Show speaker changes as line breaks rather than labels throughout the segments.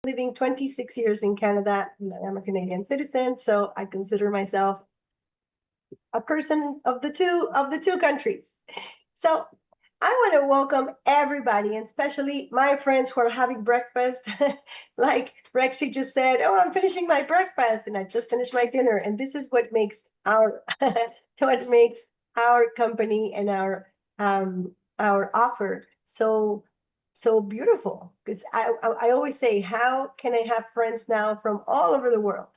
living 26 years in Canada. I'm a Canadian citizen, so I consider myself a person of the two countries. So I want to welcome everybody, and especially my friends who are having breakfast. Like Rexy just said, "Oh, I'm finishing my breakfast, and I just finished my dinner." And this is what makes our what makes our company and our offer so beautiful. Because I always say, how can I have friends now from all over the world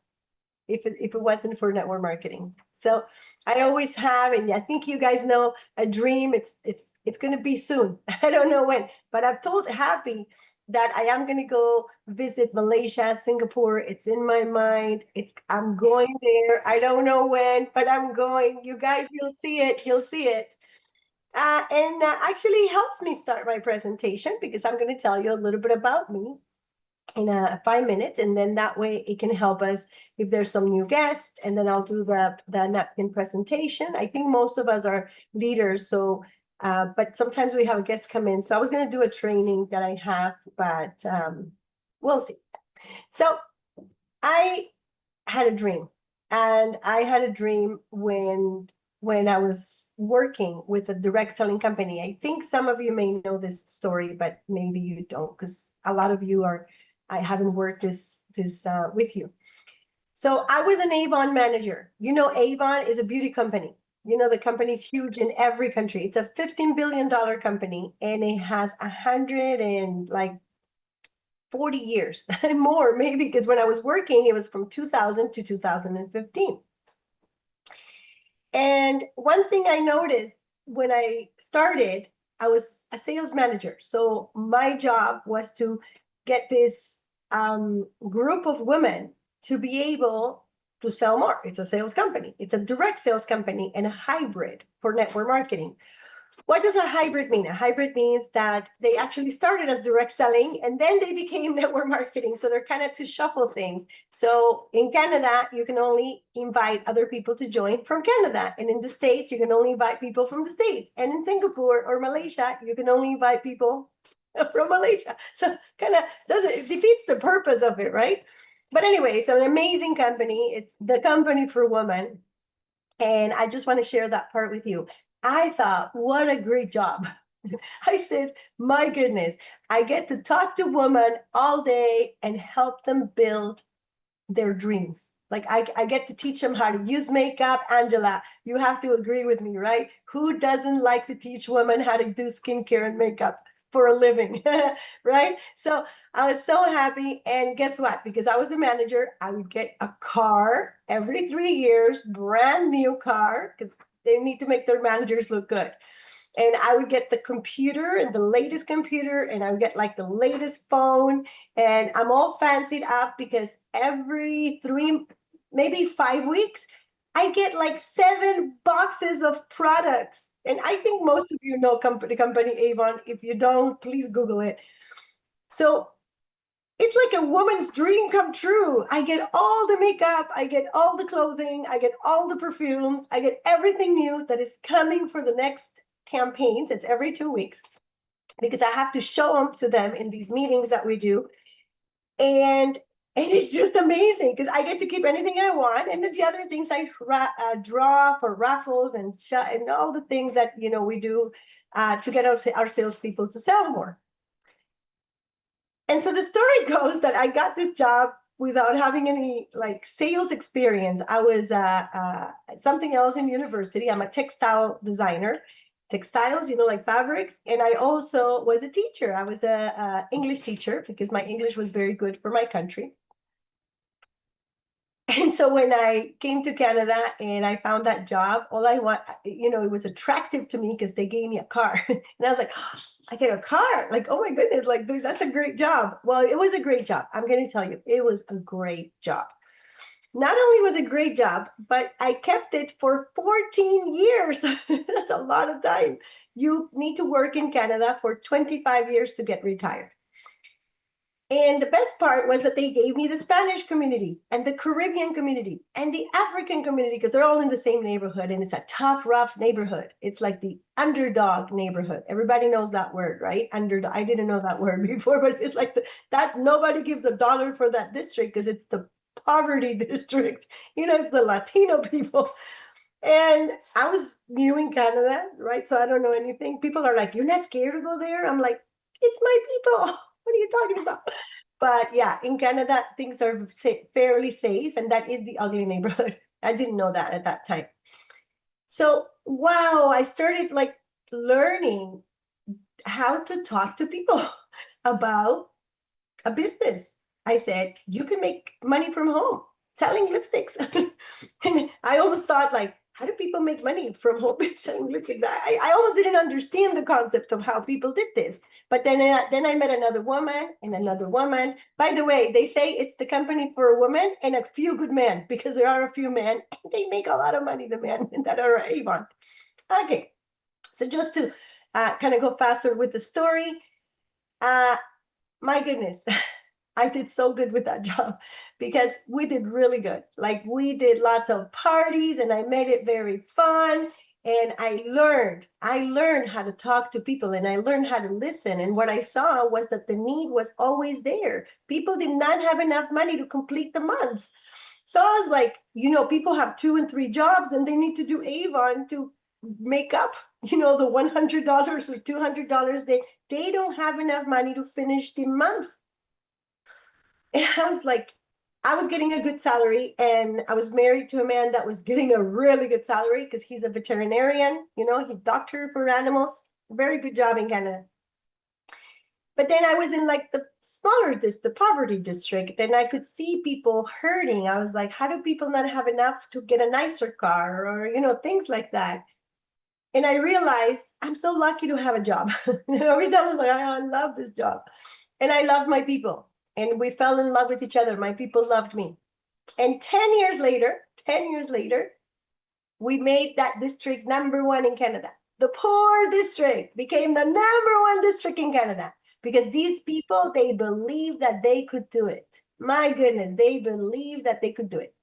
if it wasn't for network marketing? So I always have, and I think you guys know, a dream. It's going to be soon. I don't know when, but I've told Happy that I am going to go visit Malaysia, Singapore. It's in my mind. I'm going there. I don't know when, but I'm going. You guys, you'll see it. You'll see it. And actually helps me start my presentation, because I'm going to tell you a little bit about me in 5 minutes, and then that way it can help us if there's some new guests, and then I'll do the napkin presentation. I think most of us are leaders, so but sometimes we have a guest come in, so I was going to do a training that I have, but we'll see. So I had a dream, and I had a dream when I was working with a direct selling company. I think some of you may know this story, but maybe you don't, because a lot of you I haven't worked this with you. So I was an Avon manager. You know, Avon is a beauty company. You know, the company's huge in every country. It's a $15 billion company, and it has 140 years and more, maybe, because when I was working, it was from 2000 to 2015. And one thing I noticed when I started, I was a sales manager. So my job was to get this group of women to be able to sell more. It's a sales company. It's a direct sales company and a hybrid for network marketing. What does a hybrid mean? A hybrid means that they actually started as direct selling, and then they became network marketing. So they're kind of to shuffle things. So in Canada, you can only invite other people to join from Canada. And in the States, you can only invite people from the States. And in Singapore or Malaysia, you can only invite people from Malaysia. So kind of it defeats the purpose of it, right? But anyway, it's an amazing company. It's the company for women. And I just want to share that part with you. I thought, what a great job. I said, my goodness, I get to talk to women all day and help them build their dreams. Like I get to teach them how to use makeup. Angela, you have to agree with me, right? Who doesn't like to teach women how to do skincare and makeup for a living, right? So I was so happy. And guess what? Because I was a manager, I would get a car every 3 years, brand new car, because they need to make their managers look good. And I would get the computer, and the latest computer, and I would get like the latest phone, and I'm all fancied up, because every 3, maybe 5 weeks, I get like 7 boxes of products. And I think most of you know the company Avon. If you don't, please Google it. So it's like a woman's dream come true. I get all the makeup, I get all the clothing, I get all the perfumes, I get everything new that is coming for the next campaigns. It's every 2 weeks, because I have to show them to them in these meetings that we do. And it's just amazing, because I get to keep anything I want. And then the other things I draw for raffles and all the things that, you know, we do to get our salespeople to sell more. And so the story goes that I got this job without having any like sales experience. I was something else in university. I'm a textile designer. Textiles, you know, like fabrics. And I also was a teacher. I was a English teacher, because my English was very good for my country. And so when I came to Canada and I found that job, all I want, you know, it was attractive to me because they gave me a car. And I was like, oh, I get a car. Like, oh my goodness, like, dude, that's a great job. Well, it was a great job. I'm going to tell you, it was a great job. Not only was it a great job, but I kept it for 14 years. That's a lot of time. You need to work in Canada for 25 years to get retired. And the best part was that they gave me the Spanish community and the Caribbean community and the African community, because they're all in the same neighborhood, and it's a tough, rough neighborhood. It's like the underdog neighborhood. Everybody knows that word, right? Underdog. I didn't know that word before, but it's like that nobody gives $1 for that district because it's the poverty district. It's the Latino people. And I was new in Canada, right? So I don't know anything. People are like, "You're not scared to go there?" I'm like, "It's my people. What are you talking about?" But yeah, in Canada, things are fairly safe, and that is the ugly neighborhood. I didn't know that at that time. So, wow, I started like learning how to talk to people about a business. I said, you can make money from home selling lipsticks. And I almost thought, like, how do people make money from home selling lipsticks? I almost didn't understand the concept of how people did this. But then I met another woman and another woman. By the way, they say it's the company for a woman and a few good men, because there are a few men and they make a lot of money, the men that are Avon. Okay, so just to kind of go faster with the story, my goodness, I did so good with that job because we did really good. Like, we did lots of parties and I made it very fun. And I learned how to talk to people, and I learned how to listen. And what I saw was that the need was always there. People did not have enough money to complete the month. So I was like, people have 2 and 3 jobs and they need to do Avon to make up, the $100 or $200. They don't have enough money to finish the month. And I was like, I was getting a good salary, and I was married to a man that was getting a really good salary because he's a veterinarian, he's doctor for animals. Very good job in Canada. But then I was in like the poverty district, and I could see people hurting. I was like, how do people not have enough to get a nicer car, or, things like that? And I realized I'm so lucky to have a job. Every time I'm like, I love this job. And I love my people. And we fell in love with each other. My people loved me. And 10 years later, we made that district #1 in Canada. The poor district became the #1 district in Canada because these people, they believed that they could do it. My goodness, they believed that they could do it.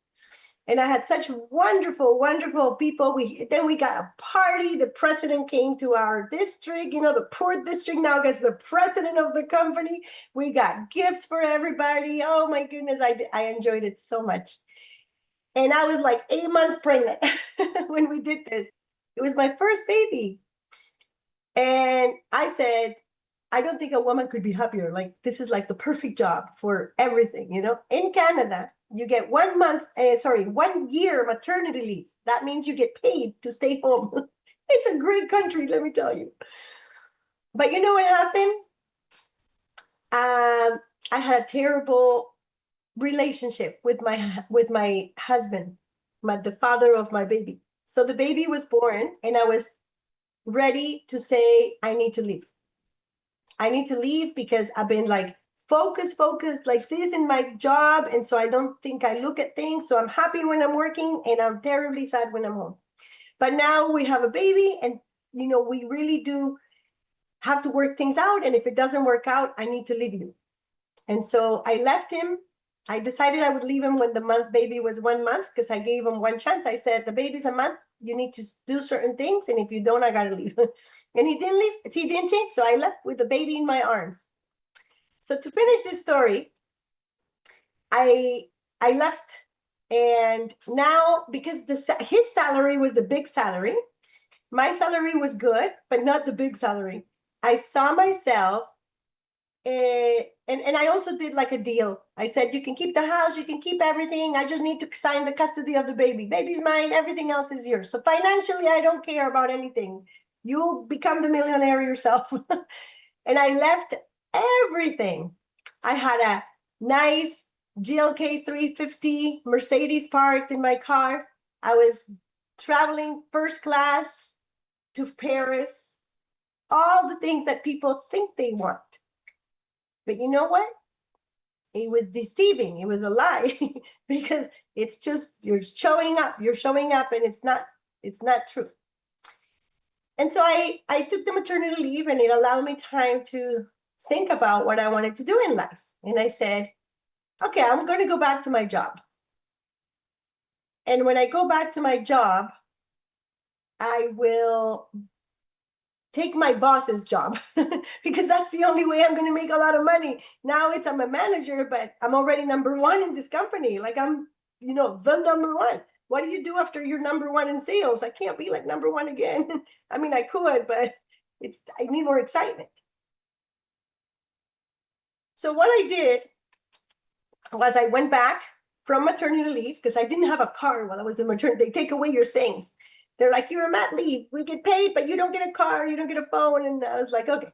And I had such wonderful, wonderful people. Then we got a party. The president came to our district. The poor district now gets the president of the company. We got gifts for everybody. Oh my goodness, I enjoyed it so much. And I was like 8 months pregnant when we did this. It was my first baby. And I said, I don't think a woman could be happier. Like, this is like the perfect job for everything, In Canada, you get 1 year maternity leave. That means you get paid to stay home. It's a great country, let me tell you. But you know what happened? I had a terrible relationship with my husband, the father of my baby. So the baby was born, and I was ready to say, I need to leave. I need to leave because I've been like focused like this in my job. And so I don't think I look at things. So I'm happy when I'm working, and I'm terribly sad when I'm home. But now we have a baby, and, we really do have to work things out. And if it doesn't work out, I need to leave you. And so I left him. I decided I would leave him when the baby was 1 month, because I gave him one chance. I said, the baby's a month. You need to do certain things. And if you don't, I got to leave. And he didn't leave. He didn't change. So I left with the baby in my arms. So to finish this story, I left. And now, because his salary was the big salary, my salary was good, but not the big salary. I saw myself, and I also did like a deal. I said, you can keep the house, you can keep everything. I just need to sign the custody of the baby. Baby's mine, everything else is yours. So financially, I don't care about anything. You become the millionaire yourself. And I left everything. I had a nice GLK 350 Mercedes parked in my car. I was traveling first class to Paris, all the things that people think they want. But you know what? It was deceiving. It was a lie because it's just, you're showing up, and it's not true. And so I took the maternity leave, and it allowed me time to think about what I wanted to do in life. And I said, okay, I'm going to go back to my job. And when I go back to my job, I will take my boss's job because that's the only way I'm going to make a lot of money. Now I'm a manager, but I'm already number one in this company. Like I'm, the number one. What do you do after you're number one in sales? I can't be like number one again. I mean, I could, but I need more excitement. So what I did was I went back from maternity leave because I didn't have a car while I was in maternity. They take away your things. They're like, you're a mat leave. We get paid, but you don't get a car. You don't get a phone. And I was like, okay.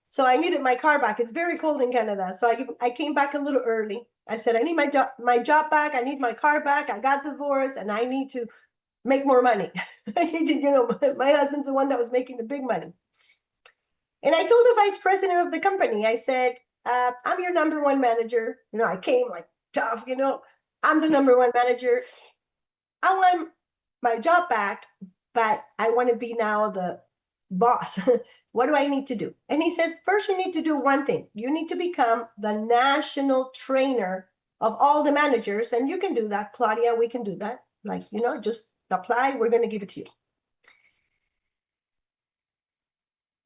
So I needed my car back. It's very cold in Canada. So I came back a little early. I said, I need my job back. I need my car back. I got divorced and I need to make more money. I need to, my husband's the one that was making the big money. And I told the vice president of the company, I said, I'm your number one manager. I came like tough, I'm the number one manager. I want my job back, but I want to be now the boss. What do I need to do? And he says, first, you need to do one thing. You need to become the national trainer of all the managers. And you can do that, Claudia. We can do that. Like, just apply. We're going to give it to you.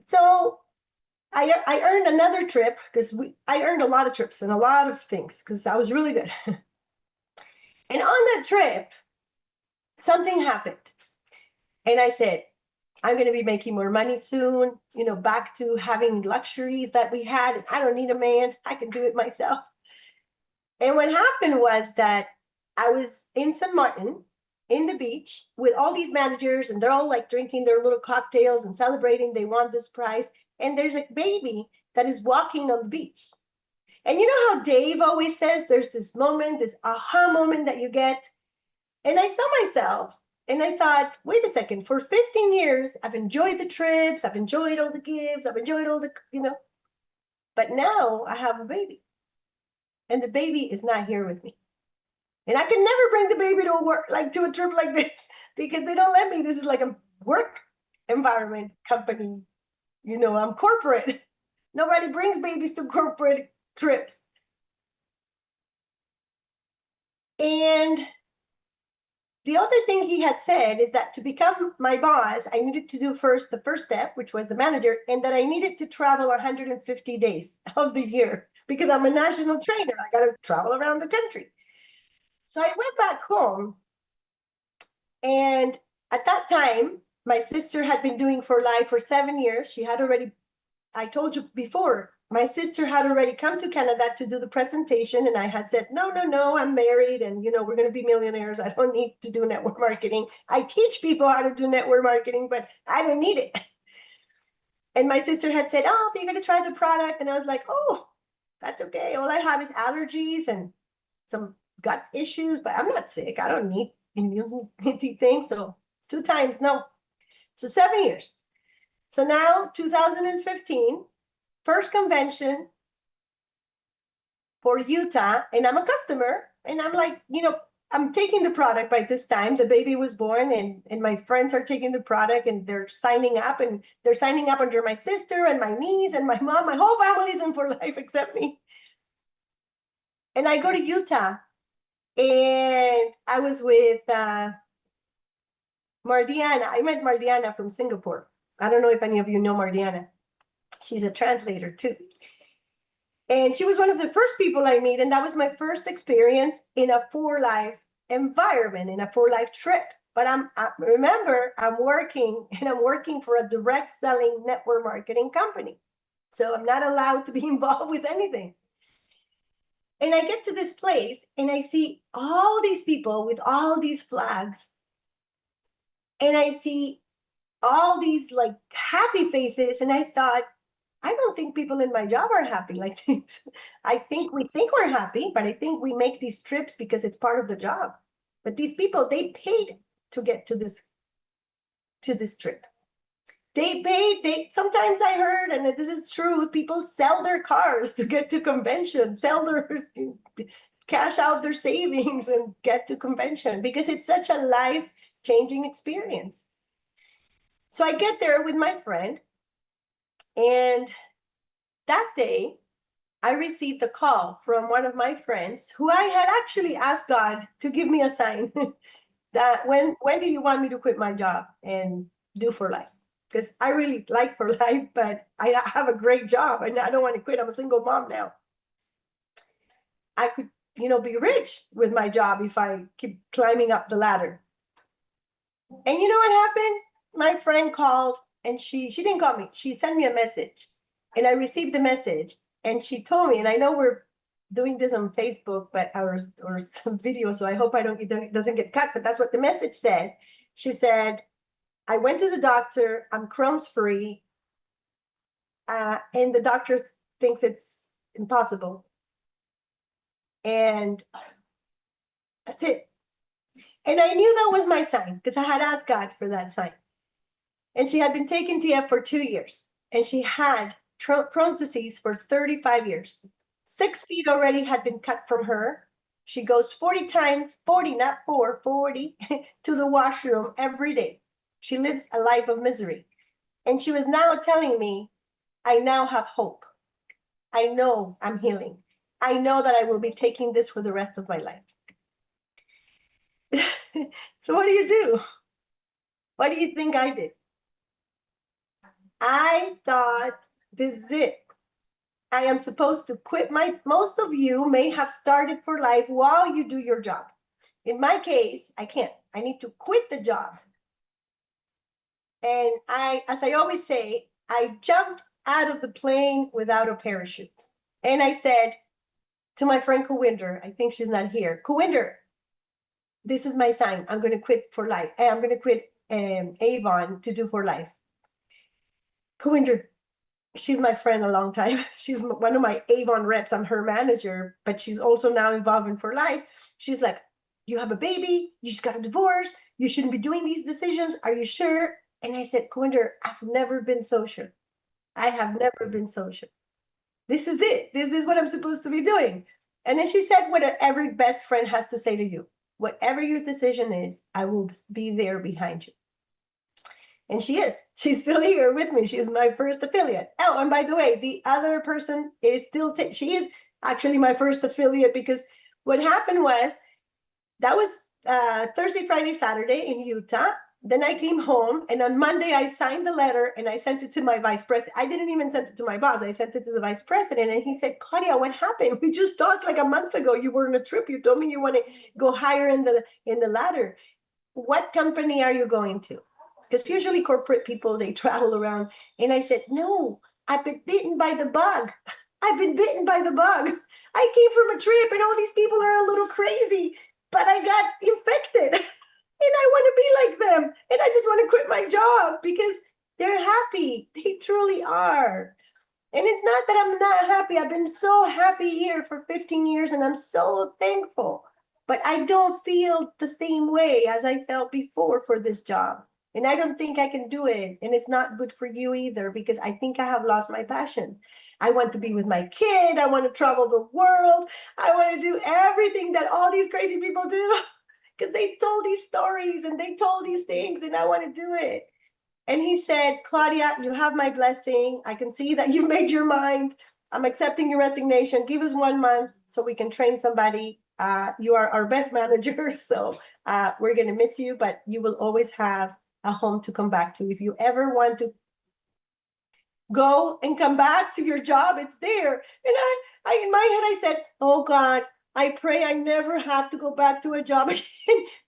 So I earned another trip because I earned a lot of trips and a lot of things because I was really good. And on that trip, something happened. And I said, I'm going to be making more money soon, back to having luxuries that we had. I don't need a man. I can do it myself. And what happened was that I was in St. Martin in the beach with all these managers, and they're all like drinking their little cocktails and celebrating. They won this prize. And there's a baby that is walking on the beach. And you know how Dave always says there's this moment, this aha moment that you get. And I saw myself and I thought, wait a second, for 15 years, I've enjoyed the trips. I've enjoyed all the gifts. I've enjoyed all the, but now I have a baby and the baby is not here with me. And I can never bring the baby to a trip like this because they don't let me. This is like a work environment company. I'm corporate. Nobody brings babies to corporate trips. And the other thing he had said is that to become my boss, I needed to do the first step, which was the manager, and that I needed to travel 150 days of the year because I'm a national trainer. I got to travel around the country. So I went back home. And at that time, my sister had been doing For Life for 7 years. She had already, I told you before, my sister had already come to Canada to do the presentation. And I had said, no, I'm married and, we're going to be millionaires. I don't need to do network marketing. I teach people how to do network marketing, but I don't need it. And my sister had said, oh, you're going to try the product. And I was like, oh, that's okay. All I have is allergies and some gut issues, but I'm not sick. I don't need immunity things. So 2 times, no. So 7 years. So now 2015, first convention for Utah, and I'm a customer, and I'm like, I'm taking the product by this time. The baby was born, and my friends are taking the product, and they're signing up, under my sister and my niece and my mom. My whole family's in For Life except me. And I go to Utah, and I was with Mardiana. I met Mardiana from Singapore. I don't know if any of you know Mardiana. She's a translator too. And she was one of the first people I meet. And that was my first experience in a For Life environment, in a For Life trip. But remember, I'm working for a direct selling network marketing company. So I'm not allowed to be involved with anything. And I get to this place and I see all these people with all these flags. And I see all these like happy faces. And I thought, I don't think people in my job are happy like this. I think we think we're happy, but I think we make these trips because it's part of the job. But these people, they paid to get to this trip. They paid, sometimes I heard, and this is true, people sell their cars to get to convention, cash out their savings and get to convention because it's such a life-changing experience. So I get there with my friend, and that day, I received a call from one of my friends who I had actually asked God to give me a sign that when do you want me to quit my job and do for life? Because I really like for life, but I have a great job and I don't want to quit. I'm a single mom now. I could, be rich with my job if I keep climbing up the ladder. And you know what happened? My friend called and she didn't call me. She sent me a message and I received the message and she told me, and I know we're doing this on Facebook, but or some video, so I hope it doesn't get cut, but that's what the message said. She said, I went to the doctor, I'm Crohn's free, and the doctor thinks it's impossible. And that's it. And I knew that was my sign because I had asked God for that sign. And she had been taking TF for 2 years. And she had Crohn's disease for 35 years. 6 feet already had been cut from her. She goes 40 times, 40, not 4, 40, to the washroom every day. She lives a life of misery. And she was now telling me, I now have hope. I know I'm healing. I know that I will be taking this for the rest of my life. So what do you do? What do you think I did? I thought, this is it. I am supposed to quit most of you may have started for life while you do your job. In my case, I can't. I need to quit the job. And as I always say, I jumped out of the plane without a parachute. And I said to my friend Kuwinder, I think she's not here, Kuwinder, this is my sign. I'm going to quit for life. I'm going to quit Avon to do for life. Kuwinder, she's my friend a long time. She's one of my Avon reps. I'm her manager, but she's also now involved in for life. She's like, you have a baby, you just got a divorce, you shouldn't be doing these decisions. Are you sure? And I said, Kuwinder, I've never been so sure. I have never been so sure. This is it. This is what I'm supposed to be doing. And then she said what every best friend has to say to you. Whatever your decision is, I will be there behind you. And she is. She's still here with me. She is my first affiliate. Oh, and by the way, the other person is still, she is actually my first affiliate because what happened was that was Thursday, Friday, Saturday in Utah. Then I came home and on Monday I signed the letter and I sent it to my vice president. I didn't even send it to my boss. I sent it to the vice president and he said, Claudia, what happened? We just talked like a month ago. You were on a trip. You told me you want to go higher in the ladder. What company are you going to? Because usually corporate people, they travel around. And I said, no, I've been bitten by the bug. I've been bitten by the bug. I came from a trip and all these people are a little crazy, but I got infected. And I want to be like them. And I just want to quit my job because they're happy. They truly are. And it's not that I'm not happy. I've been so happy here for 15 years and I'm so thankful. But I don't feel the same way as I felt before for this job. And I don't think I can do it. And it's not good for you either because I think I have lost my passion. I want to be with my kid. I want to travel the world. I want to do everything that all these crazy people do. Because they told these stories and they told these things and I want to do it. And he said, Claudia, you have my blessing. I can see that you made your mind. I'm accepting your resignation. Give us 1 month so we can train somebody. You are our best manager. So we're going to miss you, but you will always have a home to come back to. If you ever want to go and come back to your job, it's there. And I in my head, I said, oh God, I pray I never have to go back to a job again.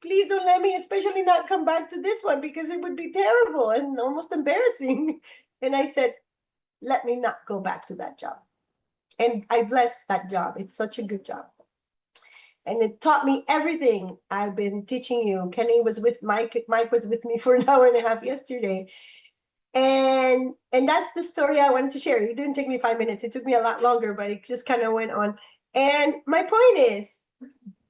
Please don't let me, especially not come back to this one because it would be terrible and almost embarrassing. And I said, let me not go back to that job. And I bless that job. It's such a good job. And it taught me everything I've been teaching you. Kenny was with Mike. Mike was with me for an hour and a half yesterday. And that's the story I wanted to share. It didn't take me 5 minutes. It took me a lot longer, but it just kind of went on. And my point is,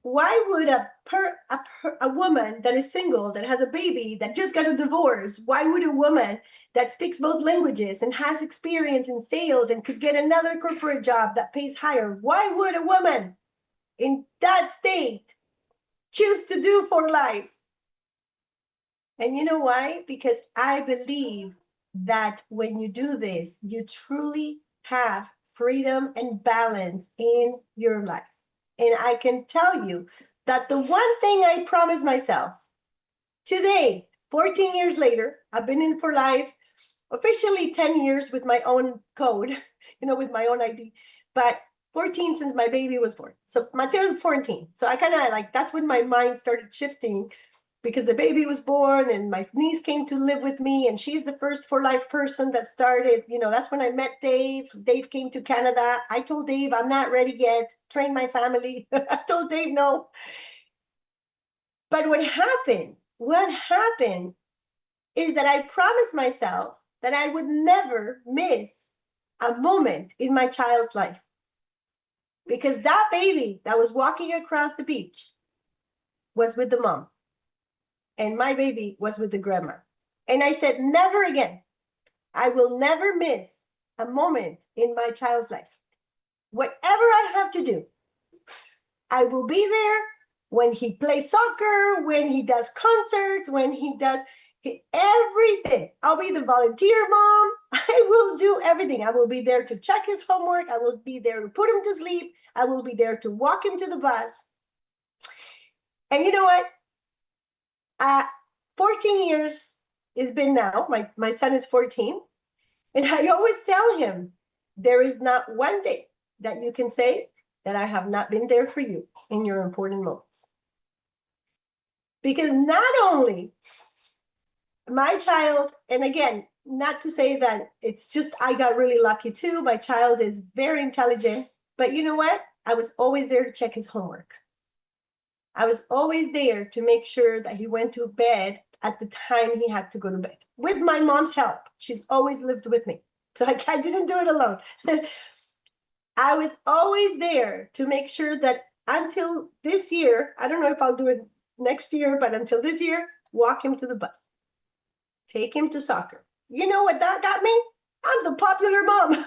why would a woman that is single, that has a baby, that just got a divorce, why would a woman that speaks both languages and has experience in sales and could get another corporate job that pays higher, why would a woman in that state choose to do for life? And you know why? Because I believe that when you do this, you truly have freedom and balance in your life. And I can tell you that the one thing I promised myself today, 14 years later, I've been in for life, officially 10 years with my own code, with my own ID, but 14 since my baby was born. So Mateo's 14. So I kind of that's when my mind started shifting, because the baby was born and my niece came to live with me, and she's the first for life person that started. That's when I met Dave. Dave came to Canada. I told Dave, I'm not ready yet. Train my family. I told Dave no. But what happened is that I promised myself that I would never miss a moment in my child's life. Because that baby that was walking across the beach was with the mom. And my baby was with the grandma. And I said, never again. I will never miss a moment in my child's life. Whatever I have to do, I will be there when he plays soccer, when he does concerts, when he does everything. I'll be the volunteer mom. I will do everything. I will be there to check his homework. I will be there to put him to sleep. I will be there to walk him to the bus. And you know what? 14 years it's been now. My son is 14. And I always tell him, there is not one day that you can say that I have not been there for you in your important moments. Because not only my child, and again, not to say that it's just I got really lucky too. My child is very intelligent. But you know what? I was always there to check his homework. I was always there to make sure that he went to bed at the time he had to go to bed, with my mom's help. She's always lived with me. So I didn't do it alone. I was always there to make sure that until this year, I don't know if I'll do it next year, but until this year, walk him to the bus. Take him to soccer. You know what that got me? I'm the popular mom.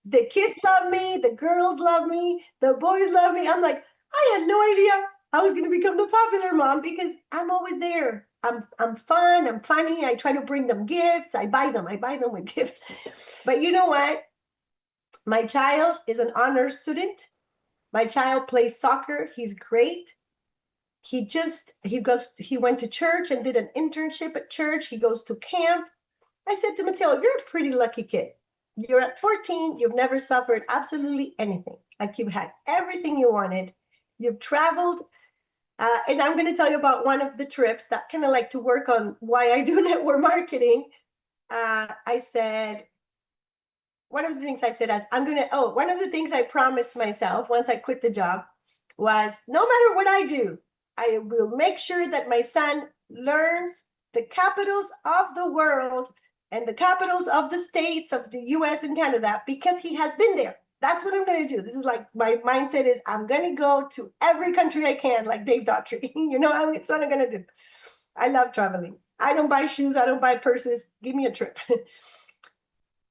The kids love me. The girls love me. The boys love me. I'm like, I had no idea I was going to become the popular mom, because I'm always there. I'm fun. I'm funny. I try to bring them gifts. I buy them with gifts. But you know what? My child is an honor student. My child plays soccer. He's great. He went to church and did an internship at church. He goes to camp. I said to Mateo, you're a pretty lucky kid. You're at 14. You've never suffered absolutely anything. Like, you've had everything you wanted. You've traveled. And I'm going to tell you about one of the trips that kind of like to work on why I do network marketing. I said, one of the things I promised myself once I quit the job was, no matter what I do, I will make sure that my son learns the capitals of the world and the capitals of the states of the US and Canada, because he has been there. That's what I'm going to do. This is like, my mindset is, I'm going to go to every country I can, like Dave Daughtry. It's what I'm going to do. I love traveling. I don't buy shoes. I don't buy purses. Give me a trip.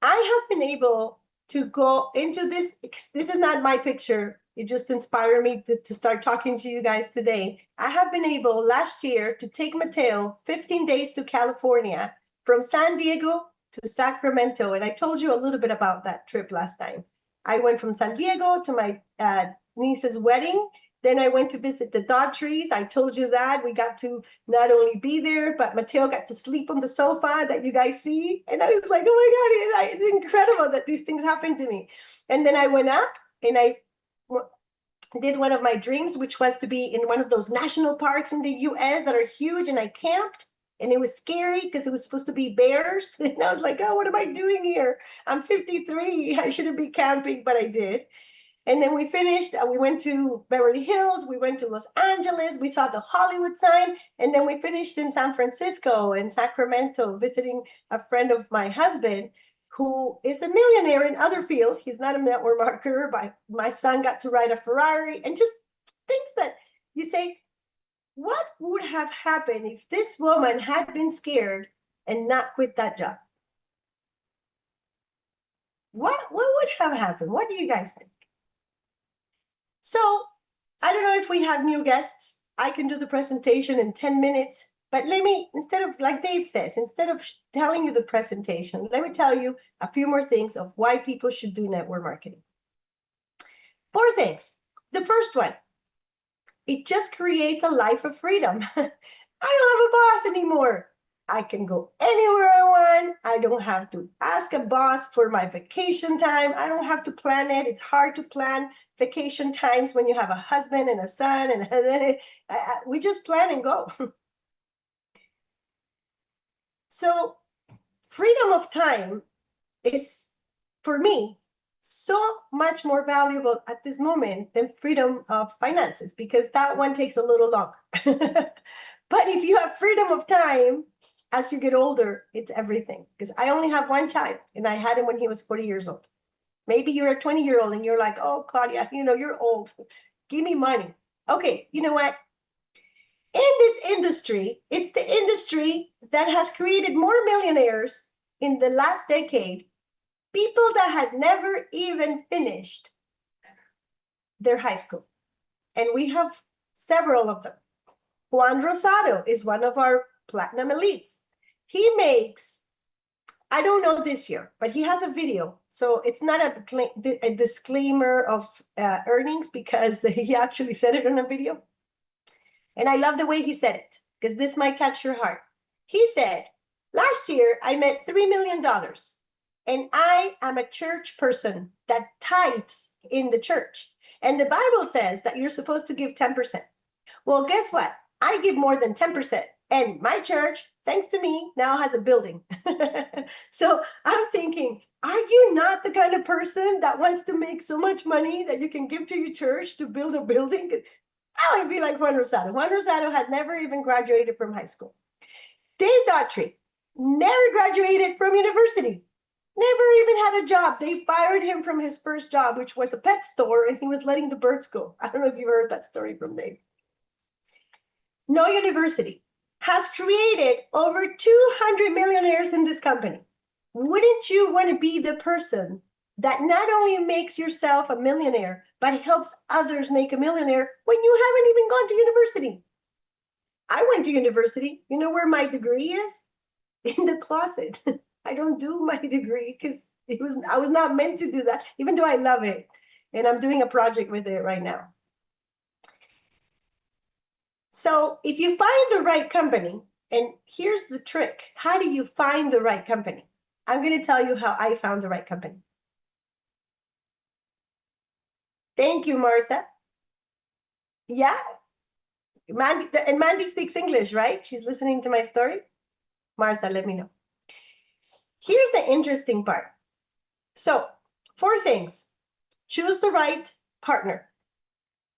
I have been able to go into this. This is not my picture. It just inspired me to start talking to you guys today. I have been able last year to take Mateo 15 days to California, from San Diego to Sacramento. And I told you a little bit about that trip last time. I went from San Diego to my niece's wedding. Then I went to visit the Daughtries. I told you that. We got to not only be there, but Mateo got to sleep on the sofa that you guys see. And I was like, oh my God, it's incredible that these things happen to me. And then I went up and I did one of my dreams, which was to be in one of those national parks in the US that are huge. And I camped. And it was scary because it was supposed to be bears. And I was like, oh, what am I doing here? I'm 53. I shouldn't be camping, but I did. And then we finished. We went to Beverly Hills. We went to Los Angeles. We saw the Hollywood sign. And then we finished in San Francisco and Sacramento, visiting a friend of my husband who is a millionaire in other fields. He's not a network marketer, but my son got to ride a Ferrari, and just things that you say, what would have happened if this woman had been scared and not quit that job? What would have happened? What do you guys think? So I don't know if we have new guests. I can do the presentation in 10 minutes, But let me, instead of, like Dave says, instead of telling you the presentation, let me tell you a few more things of why people should do network marketing. 4 things. The first one, it just creates a life of freedom. I don't have a boss anymore. I can go anywhere I want. I don't have to ask a boss for my vacation time. I don't have to plan it. It's hard to plan vacation times when you have a husband and a son, and we just plan and go. So freedom of time is, for me, so much more valuable at this moment than freedom of finances, because that one takes a little longer. But if you have freedom of time, as you get older, it's everything. Because I only have one child, and I had him when he was 40 years old. Maybe you're a 20-year-old and you're like, oh, Claudia, you're old. Give me money. Okay, you know what? In this industry, it's the industry that has created more millionaires in the last decade, people that had never even finished their high school. And we have several of them. Juan Rosado is one of our platinum elites. He makes, I don't know this year, but he has a video. So it's not a disclaimer of earnings, because he actually said it on a video. And I love the way he said it, because this might touch your heart. He said, last year I made $3 million, and I am a church person that tithes in the church. And the Bible says that you're supposed to give 10%. Well, guess what? I give more than 10%. And my church, thanks to me, now has a building. So I'm thinking, are you not the kind of person that wants to make so much money that you can give to your church to build a building? I want to be like Juan Rosado. Juan Rosado had never even graduated from high school. Dave Daughtry never graduated from university. Never even had a job. They fired him from his first job, which was a pet store, and he was letting the birds go. I don't know if you've heard that story from Dave. No university has created over 200 millionaires in this company. Wouldn't you want to be the person that not only makes yourself a millionaire, but helps others make a millionaire when you haven't even gone to university? I went to university. You know where my degree is? In the closet. I don't do my degree because I was not meant to do that, even though I love it. And I'm doing a project with it right now. So if you find the right company, and here's the trick. How do you find the right company? I'm going to tell you how I found the right company. Thank you, Martha. Yeah. Mandy, and Mandy speaks English, right? She's listening to my story. Martha, let me know. Here's the interesting part. So 4 things. Choose the right partner.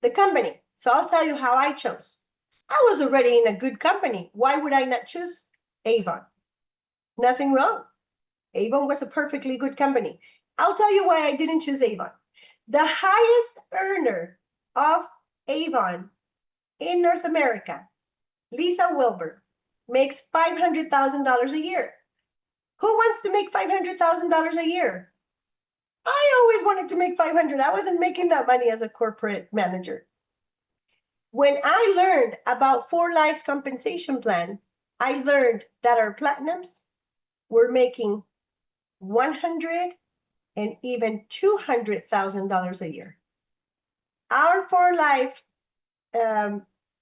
The company. So I'll tell you how I chose. I was already in a good company. Why would I not choose Avon? Nothing wrong. Avon was a perfectly good company. I'll tell you why I didn't choose Avon. The highest earner of Avon in North America, Lisa Wilbur, makes $500,000 a year. Who wants to make $500,000 a year? I always wanted to make 500. I wasn't making that money as a corporate manager. When I learned about 4Life's compensation plan, I learned that our platinums were making $100,000 and even $200,000 a year. Our 4Life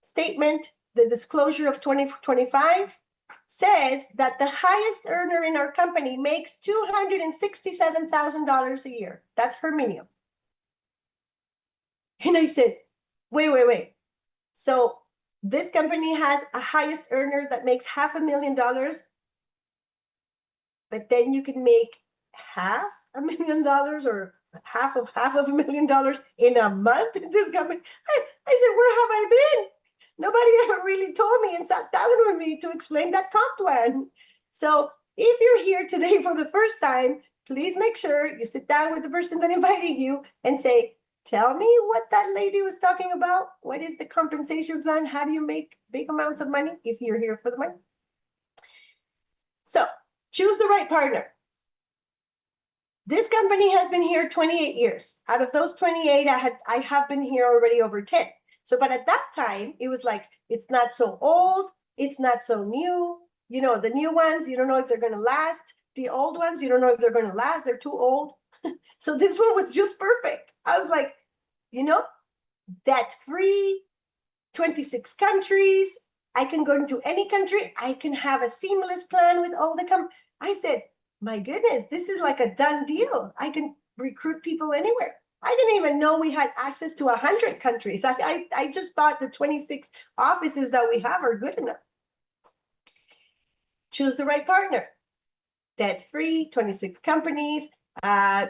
statement, the disclosure of 2025, says that the highest earner in our company makes $267,000 a year. That's her minimum. And I said, wait. So this company has a highest earner that makes $500,000, but then you can make $500,000 or half of $500,000 in a month in this company. I said, where have I been? Nobody ever really told me and sat down with me to explain that comp plan. So if you're here today for the first time, please make sure you sit down with the person that invited you and say, tell me what that lady was talking about. What is the compensation plan? How do you make big amounts of money if you're here for the money? So choose the right partner. This company has been here 28 years. Out of those 28, I have been here already over 10. So, but at that time, it was like, it's not so old. It's not so new. You know, the new ones, you don't know if they're going to last. The old ones, you don't know if they're going to last. They're too old. So this one was just perfect. I was like, you know, that's free, 26 countries. I can go into any country. I can have a seamless plan with all the I said, my goodness, this is like a done deal. I can recruit people anywhere. I didn't even know we had access to 100 countries. I just thought the 26 offices that we have are good enough. Choose the right partner. Debt free, 26 companies, now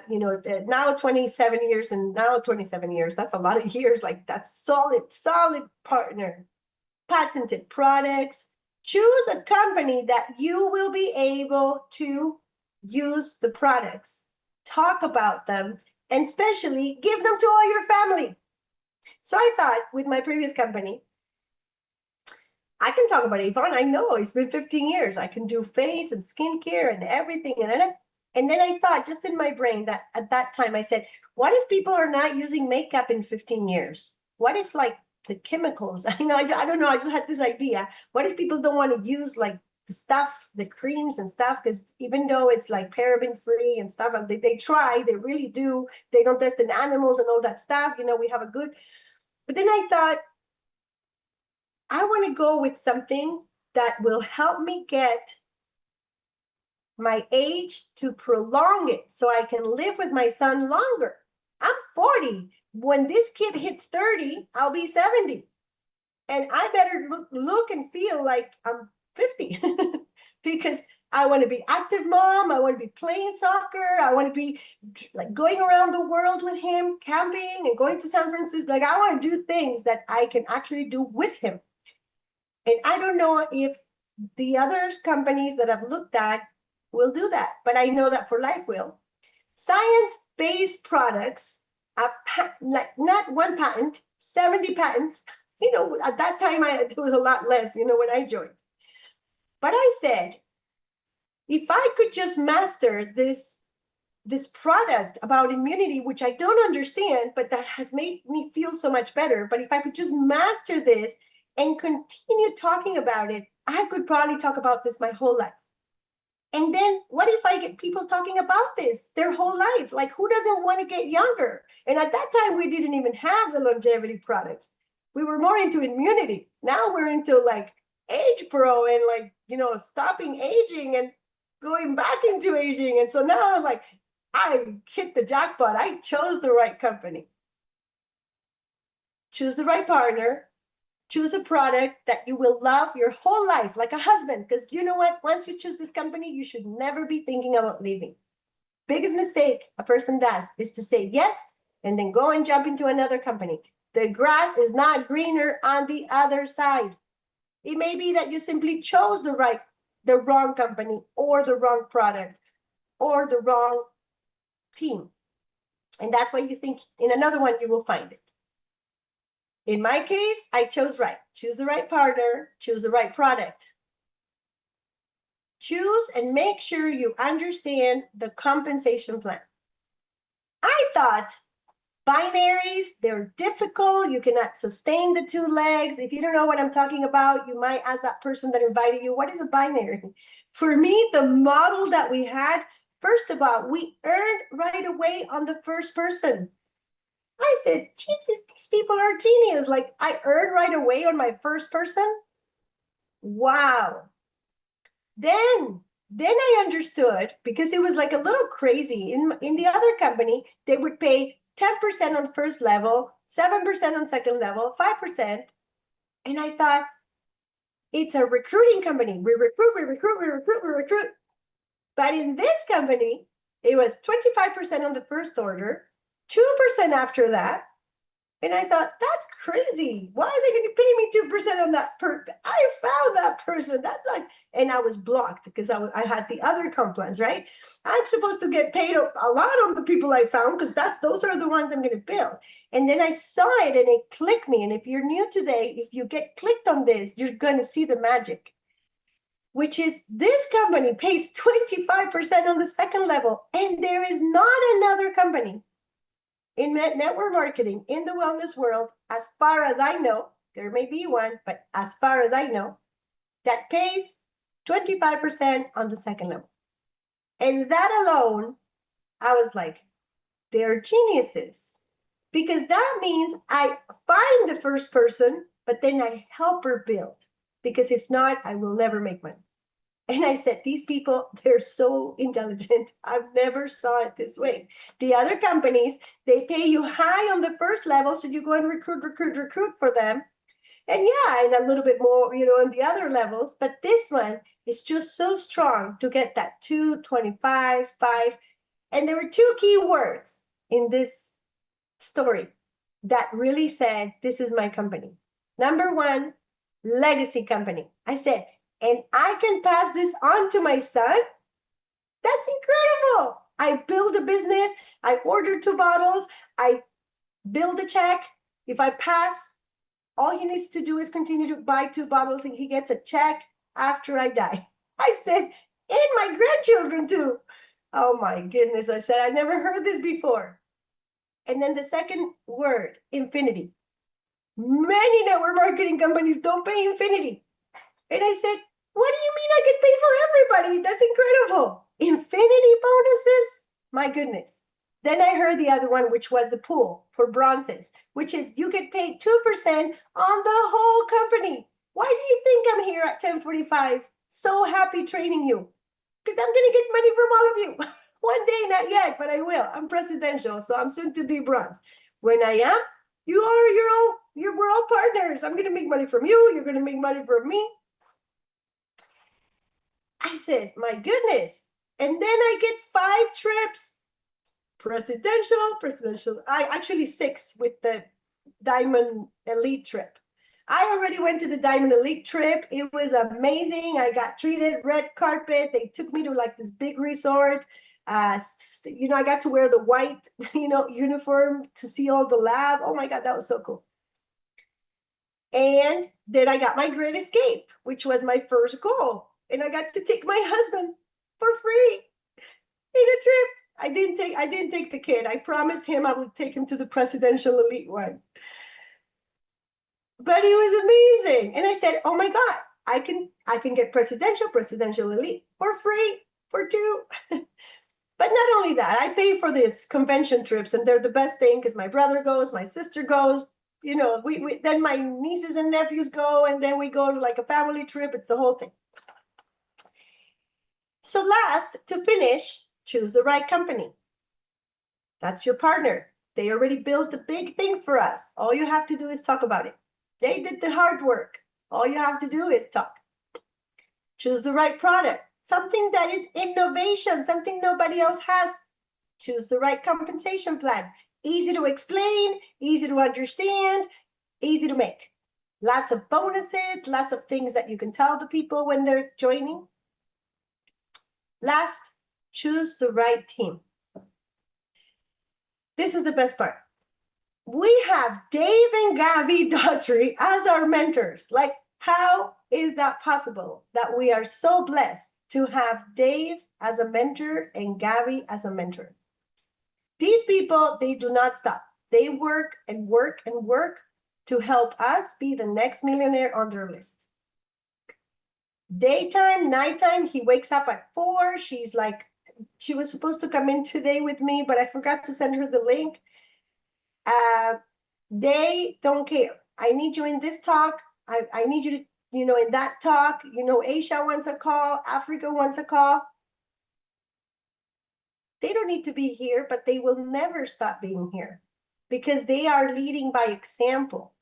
27 years and now 27 years. That's a lot of years. Like that's solid partner. Patented products. Choose a company that you will be able to use the products, talk about them, and especially give them to all your family. So I thought with my previous company, I can talk about Avon. I know it's been 15 years. I can do face and skincare and everything. And then I thought just in my brain that at that time I said, what if people are not using makeup in 15 years? What if like the chemicals, I don't know. I just had this idea. What if people don't want to use like the stuff, the creams and stuff? Because even though it's like paraben free and stuff, they try, they really do. They don't test in animals and all that stuff. We have a good, but then I thought, I want to go with something that will help me get my age to prolong it so I can live with my son longer. I'm 40. When this kid hits 30, I'll be 70. And I better look and feel like I'm 50 because I want to be active mom. I want to be playing soccer. I want to be like going around the world with him, camping and going to San Francisco. Like I want to do things that I can actually do with him. And I don't know if the other companies that I've looked at will do that, but I know that For Life will. Science-based products, like not one patent, 70 patents. At that time, it was a lot less, when I joined. But I said, if I could just master this product about immunity, which I don't understand, but that has made me feel so much better. But if I could just master this and continue talking about it, I could probably talk about this my whole life. And then what if I get people talking about this their whole life? Like who doesn't want to get younger? And at that time, we didn't even have the longevity products. We were more into immunity. Now we're into like Age Pro and like, stopping aging and going back into aging. And so now I was like, I hit the jackpot. I chose the right company. Choose the right partner. Choose a product that you will love your whole life, like a husband. Because you know what? Once you choose this company, you should never be thinking about leaving. Biggest mistake a person does is to say yes and then go and jump into another company. The grass is not greener on the other side. It may be that you simply chose the wrong company or the wrong product or the wrong team. And that's why you think in another one you will find it. In my case, I chose right. Choose the right partner, choose the right product. Choose and make sure you understand the compensation plan. I thought binaries, they're difficult. You cannot sustain the two legs. If you don't know what I'm talking about, you might ask that person that invited you, what is a binary? For me, the model that we had, first of all, we earned right away on the first person. I said, Jesus, these people are genius. Like I earned right away on my first person. Wow. Then I understood because it was like a little crazy. In the other company, they would pay 10% on first level, 7% on second level, 5%. And I thought, it's a recruiting company. We recruit. But in this company, it was 25% on the first order, 2% after that. And I thought, that's crazy. Why are they going to pay me 2% on that I found that person. That's like, and I was blocked because I had the other comp plans, right? I'm supposed to get paid a lot on the people I found because those are the ones I'm going to bill. And then I saw it and it clicked me. And if you're new today, if you get clicked on this, you're going to see the magic, which is this company pays 25% on the second level. And there is not another company in network marketing in the wellness world, as far as I know, there may be one, but as far as I know, that pays 25% on the second level. And that alone, I was like, they're geniuses. Because that means I find the first person, but then I help her build. Because if not, I will never make money. And I said, these people, they're so intelligent. I've never saw it this way. The other companies, they pay you high on the first level, so you go and recruit for them. And yeah, and a little bit more, on the other levels. But this one is just so strong to get that 225, 5. And there were two key words in this story that really said, this is my company. Number one, legacy company. I said, and I can pass this on to my son? That's incredible. I build a business. I order 2 bottles. I build a check. If I pass, all he needs to do is continue to buy 2 bottles and he gets a check after I die. I said, and my grandchildren too. Oh my goodness. I said, I never heard this before. And then the second word, infinity. Many network marketing companies don't pay infinity. And I said, what do you mean I can pay for everybody? That's incredible. Infinity bonuses? My goodness. Then I heard the other one, which was the pool for bronzes, which is you get paid 2% on the whole company. Why do you think I'm here at 10:45? So happy training you. Because I'm going to get money from all of you. One day, not yet, but I will. I'm presidential, so I'm soon to be bronze. When I am, we're all partners. I'm going to make money from you. You're going to make money from me. I said, my goodness. And then I get 5 trips. Presidential. I actually 6 with the Diamond Elite trip. I already went to the Diamond Elite trip. It was amazing. I got treated red carpet. They took me to like this big resort. I got to wear the white, uniform to see all the lab. Oh my God, that was so cool. And then I got my Great Escape, which was my first goal. And I got to take my husband for free in a trip. I didn't take the kid. I promised him I would take him to the Presidential Elite one. But it was amazing. And I said, oh my God, I can get Presidential Elite for free for 2. But not only that, I pay for these convention trips, and they're the best thing because my brother goes, my sister goes, then my nieces and nephews go, and then we go to like a family trip. It's the whole thing. So last, to finish, choose the right company. That's your partner. They already built the big thing for us. All you have to do is talk about it. They did the hard work. All you have to do is talk. Choose the right product. Something that is innovation, something nobody else has. Choose the right compensation plan. Easy to explain, easy to understand, easy to make. Lots of bonuses, lots of things that you can tell the people when they're joining. Last, choose the right team. This is the best part. We have Dave and Gabby Daughtry as our mentors. Like, how is that possible that we are so blessed to have Dave as a mentor and Gabby as a mentor? These people, they do not stop. They work and work and work to help us be the next millionaire on their list. Daytime, nighttime, he wakes up at 4. She's like, she was supposed to come in today with me, but I forgot to send her the link. They don't care. I need you in this talk. I need you to, in that talk. Asia wants a call. Africa wants a call. They don't need to be here, but they will never stop being here because they are leading by example.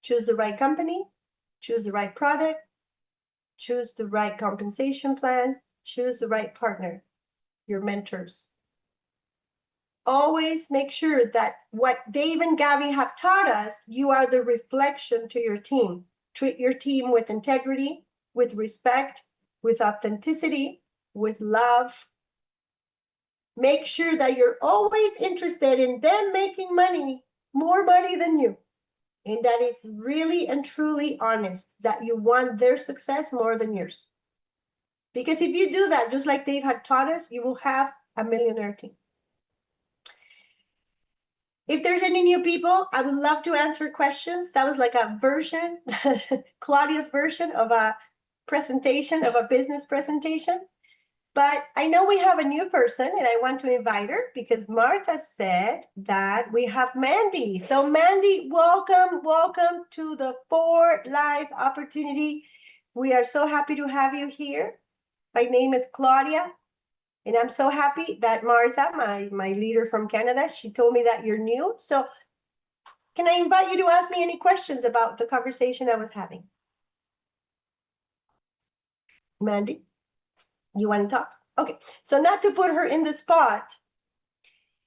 Choose the right company. Choose the right product. Choose the right compensation plan. Choose the right partner, your mentors. Always make sure that what Dave and Gabby have taught us, you are the reflection to your team. Treat your team with integrity, with respect, with authenticity, with love. Make sure that you're always interested in them making money, more money than you. And that it's really and truly honest, that you want their success more than yours. Because if you do that, just like Dave had taught us, you will have a millionaire team. If there's any new people, I would love to answer questions. That was like a version, Claudia's version of a presentation, of a business presentation. But I know we have a new person and I want to invite her because Martha said that we have Mandy. So Mandy, welcome to the For Life opportunity. We are so happy to have you here. My name is Claudia. And I'm so happy that Martha, my leader from Canada, she told me that you're new. So can I invite you to ask me any questions about the conversation I was having? Mandy, you want to talk? Okay, so not to put her in the spot,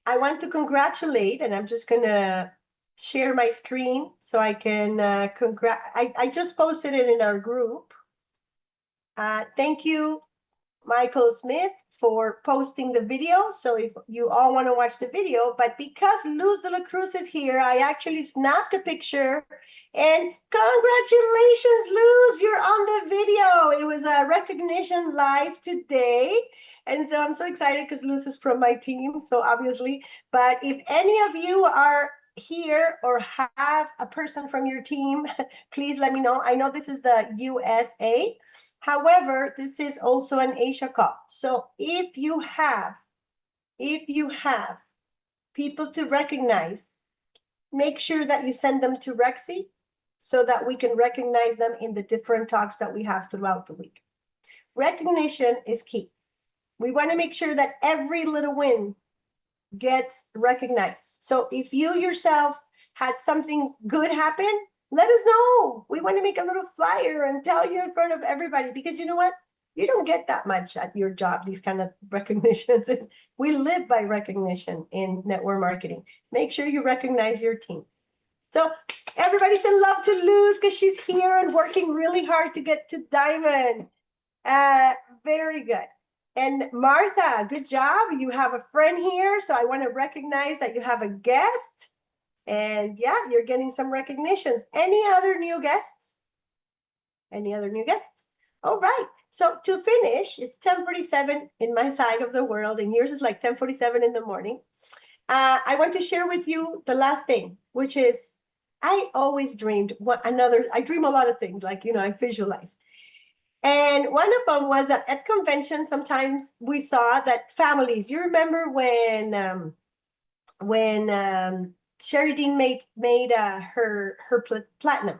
I want to congratulate, and I'm just going to share my screen so I can I just posted it in our group. Thank you, Michael Smith, for posting the video. So if you all want to watch the video, but because Luz de la Cruz is here, I actually snapped a picture. And congratulations, Luz, you're on the video. It was a recognition live today. And so I'm so excited because Luz is from my team, so obviously. But if any of you are here or have a person from your team, please let me know. I know this is the USA. However, this is also an Asia call. So if you have people to recognize, make sure that you send them to Rexy so that we can recognize them in the different talks that we have throughout the week. Recognition is key. We want to make sure that every little win gets recognized. So if you yourself had something good happen, let us know. We want to make a little flyer and tell you in front of everybody, because you know what? You don't get that much at your job, these kind of recognitions. And we live by recognition in network marketing. Make sure you recognize your team. So everybody's in love to Luz because she's here and working really hard to get to Diamond. Very good. And Martha, good job. You have a friend here. So I want to recognize that you have a guest. And yeah, you're getting some recognitions. Any other new guests? Any other new guests? All right. So to finish, it's 10:47 in my side of the world, and yours is like 10:47 in the morning. I want to share with you the last thing, which is I always dreamed I dream a lot of things, like, I visualize. And one of them was that at convention, sometimes we saw that families, you remember when Sherry Dean made her platinum.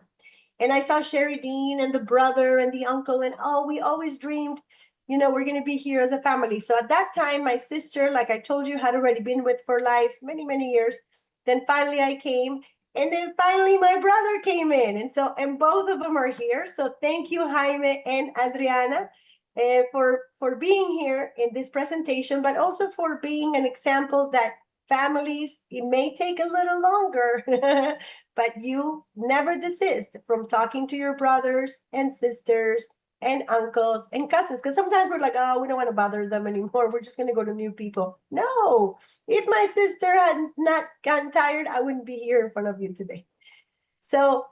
And I saw Sherry Dean and the brother and the uncle, and we always dreamed, we're going to be here as a family. So at that time, my sister, like I told you, had already been with For Life many, many years. Then finally I came, and then finally my brother came in. And both of them are here. So thank you, Jaime and Adriana, for being here in this presentation, but also for being an example that families, it may take a little longer, but you never desist from talking to your brothers and sisters and uncles and cousins. Because sometimes we're like, we don't want to bother them anymore. We're just going to go to new people. No, if my sister had not gotten tired, I wouldn't be here in front of you today. So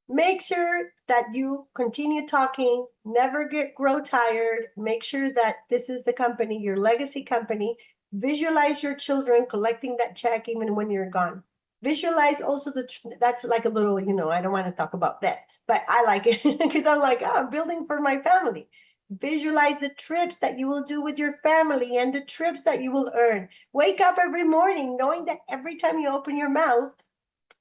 make sure that you continue talking, never grow tired. Make sure that this is the company, your legacy company. Visualize your children collecting that check even when you're gone. Visualize also that's like a little, I don't want to talk about that, but I like it because I'm like, I'm building for my family. Visualize the trips that you will do with your family and the trips that you will earn. Wake up every morning knowing that every time you open your mouth,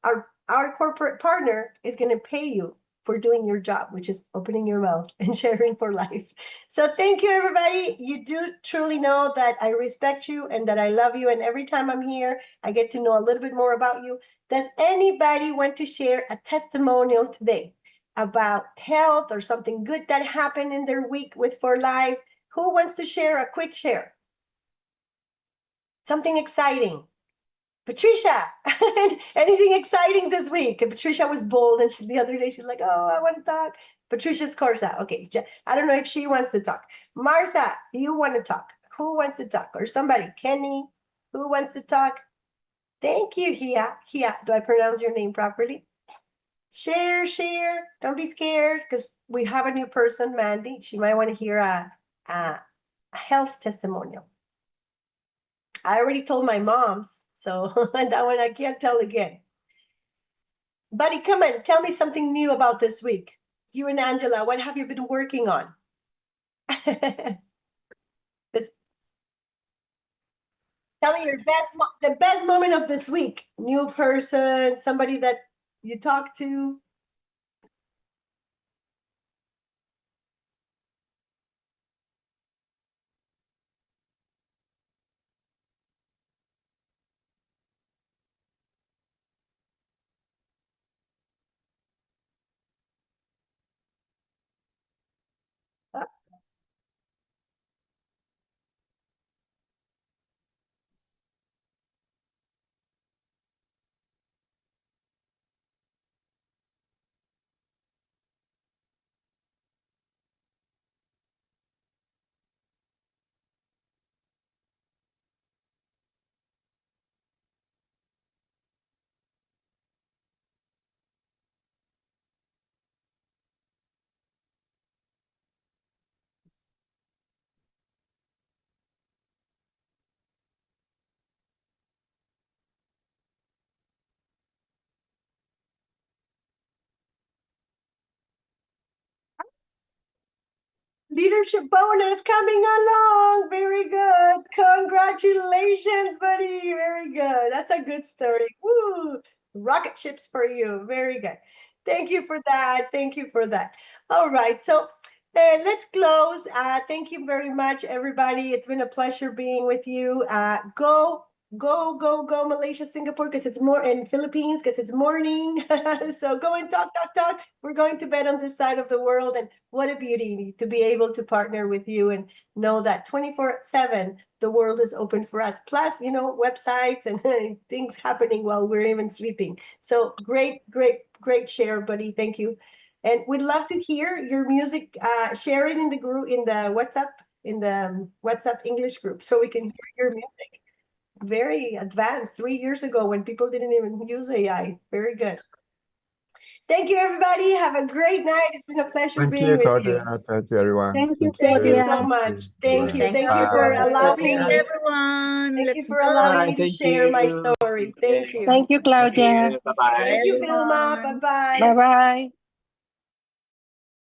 our corporate partner is going to pay you for doing your job, which is opening your mouth and sharing For Life. So thank you, everybody. You do truly know that I respect you and that I love you. And every time I'm here, I get to know a little bit more about you. Does anybody want to share a testimonial today about health or something good that happened in their week with For Life? Who wants to share a quick share? Something exciting. Patricia, anything exciting this week? And Patricia was bold, and the other day she's like, I want to talk. Patricia's Corsa. Okay, I don't know if she wants to talk. Martha, you want to talk? Who wants to talk? Or somebody, Kenny, who wants to talk? Thank you, Hia. Do I pronounce your name properly? Share. Don't be scared, because we have a new person, Mandy. She might want to hear a health testimonial. I already told my moms, So that one I can't tell again. Buddy, come on, tell me something new about this week. You and Angela, what have you been working on? This, tell me the best moment of this week. New person, somebody that you talk to. Leadership bonus coming along. Very good. Congratulations, buddy. Very good. That's a good story. Woo! Rocket ships for you. Very good. Thank you for that. Thank you for that. All right. So let's close. Thank you very much, everybody. It's been a pleasure being with you. Go, Malaysia, Singapore, because it's more in Philippines, because it's morning. So go and talk. We're going to bed on this side of the world. And what a beauty to be able to partner with you and know that 24/7, the world is open for us. Plus, websites and things happening while we're even sleeping. So great share, buddy. Thank you. And we'd love to hear your music. Share it in the group, in the WhatsApp English group, so we can hear your music. Very advanced 3 years ago when people didn't even use AI. Very good. Thank you, everybody. Have a great night. It's been a pleasure
Thank
being
you,
with
Claudia.
you.
Thank you, everyone.
Thank you,
Thank you
Claudia.
so much. Thank you.
Bye.
Thank you for allowing
Bye,
me.
everyone.
Thank
Let's
you for
go.
allowing me to
Thank
share my
you.
story. Thank you.
Thank you, Claudia.
Bye-bye.
Thank you, Vilma.
Everyone.
Bye-bye.
Bye-bye.